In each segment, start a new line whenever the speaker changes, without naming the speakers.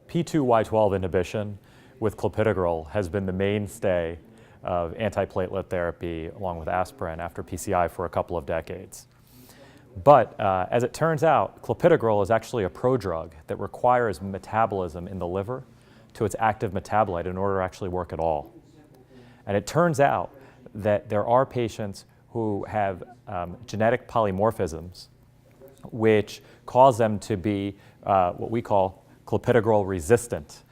P2Y12 inhibition with clopidogrel has been the mainstay of antiplatelet therapy along with aspirin after PCI for a couple of decades. But as it turns out, clopidogrel is actually a prodrug that requires metabolism in the liver to its active metabolite in order to actually work at all. And it turns out that there are patients who have genetic polymorphisms which cause them to be what we call clopidogrel resistant,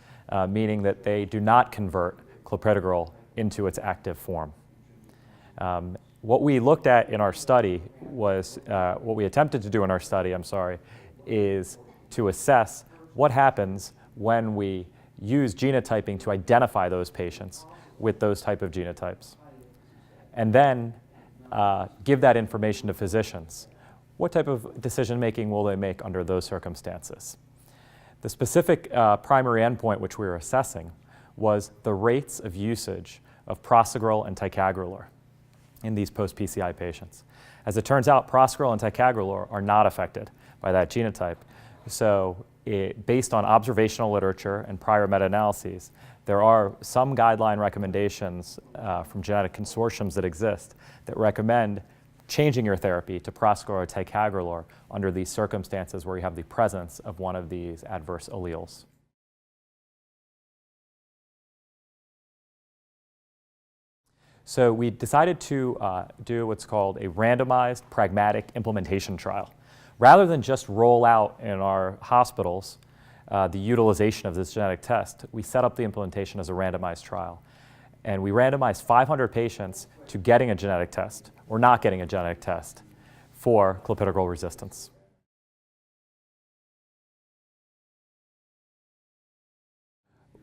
meaning that they do not convert clopidogrel into its active form. What we looked at in our study was, what we attempted to do in our study, is to assess what happens when we use genotyping to identify those patients with those type of genotypes. And then give that information to physicians. What type of decision making will they make under those circumstances? The specific primary endpoint which we were assessing was the rates of usage of prasugrel and ticagrelor in these post-PCI patients. As it turns out, prasugrel and ticagrelor are not affected by that genotype. So based on observational literature and prior meta-analyses, there are some guideline recommendations from genetic consortiums that exist that recommend changing your therapy to prasugrel or ticagrelor under these circumstances where you have the presence of one of these adverse alleles. So we decided to do what's called a randomized pragmatic implementation trial. Rather than just roll out in our hospitals the utilization of this genetic test, we set up the implementation as a randomized trial. And we randomized 500 patients to getting a genetic test or not getting a genetic test for clopidogrel resistance.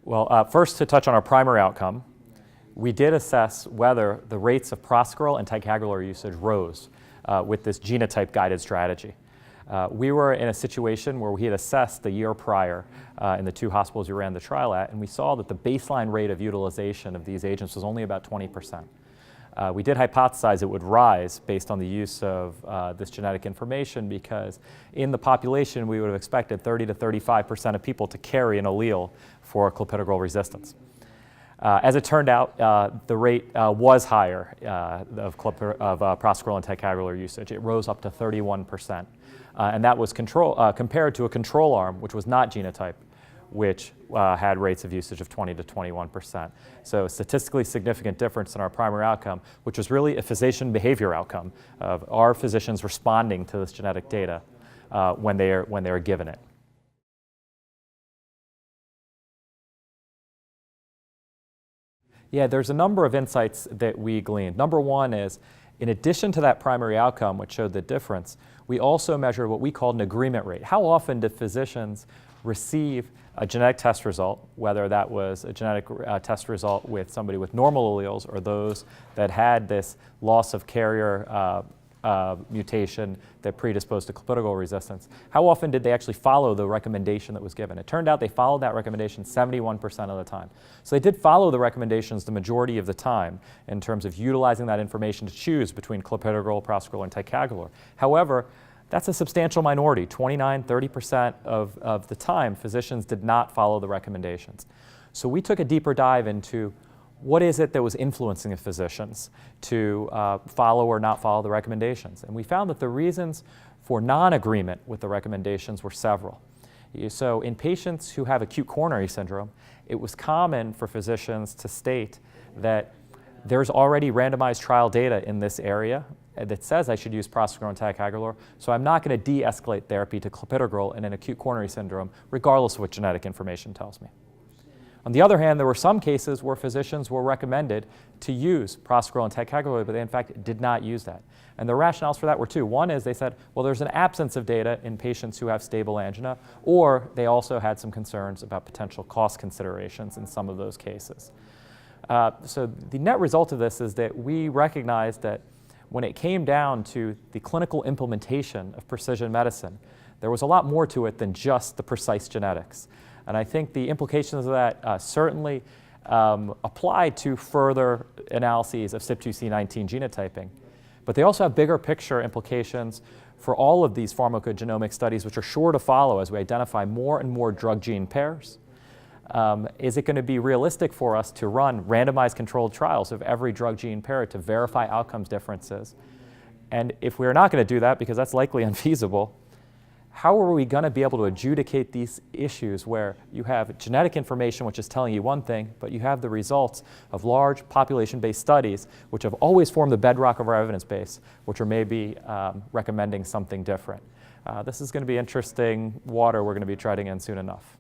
Well, first to touch on our primary outcome, we did assess whether the rates of prasugrel and ticagrelor usage rose with this genotype guided strategy. We were in a situation where we had assessed the year prior in the two hospitals we ran the trial at, and we saw that the baseline rate of utilization of these agents was only about 20%. We did hypothesize it would rise based on the use of this genetic information because in the population we would have expected 30 to 35% of people to carry an allele for clopidogrel resistance. As it turned out, the rate was higher of prasugrel and ticagrelor usage. It rose up to 31%. And that was compared to a control arm, which was not genotype, which had rates of usage of 20 to 21%. So a statistically significant difference in our primary outcome, which was really a physician behavior outcome of our physicians responding to this genetic data when they are given it. Yeah, there's a number of insights that we gleaned. Number one is, in addition to that primary outcome, which showed the difference, we also measured what we called an agreement rate. How often did physicians receive a genetic test result, whether that was a genetic test result with somebody with normal alleles or those that had this loss of carrier mutation that predisposed to clopidogrel resistance? How often did they actually follow the recommendation that was given? It turned out they followed that recommendation 71% of the time. So they did follow the recommendations the majority of the time in terms of utilizing that information to choose between clopidogrel, prasugrel, and ticagrelor. However, that's a substantial minority. 29, 30% of the time, physicians did not follow the recommendations. So we took a deeper dive into what is it that was influencing the physicians to follow or not follow the recommendations. And we found that the reasons for non-agreement with the recommendations were several. So in patients who have acute coronary syndrome, it was common for physicians to state that there's already randomized trial data in this area that says I should use prasugrel and ticagrelor, so I'm not going to de-escalate therapy to clopidogrel in an acute coronary syndrome, regardless of what genetic information tells me. On the other hand, there were some cases where physicians were recommended to use prasugrel and ticagrelor, but they in fact did not use that. And the rationales for that were two. One is they said, well, there's an absence of data in patients who have stable angina, or they also had some concerns about potential cost considerations in some of those cases. So the net result of this is that we recognized that when it came down to the clinical implementation of precision medicine, there was a lot more to it than just the precise genetics. And I think the implications of that certainly apply to further analyses of CYP2C19 genotyping. But they also have bigger picture implications for all of these pharmacogenomic studies, which are sure to follow as we identify more and more drug-gene pairs Is it going to be realistic for us to run randomized controlled trials of every drug gene pair to verify outcomes differences? And if we're not going to do that, because that's likely unfeasible, how are we going to be able to adjudicate these issues where you have genetic information which is telling you one thing, but you have the results of large population-based studies which have always formed the bedrock of our evidence base, which are maybe recommending something different? This is going to be interesting water we're going to be treading in soon enough.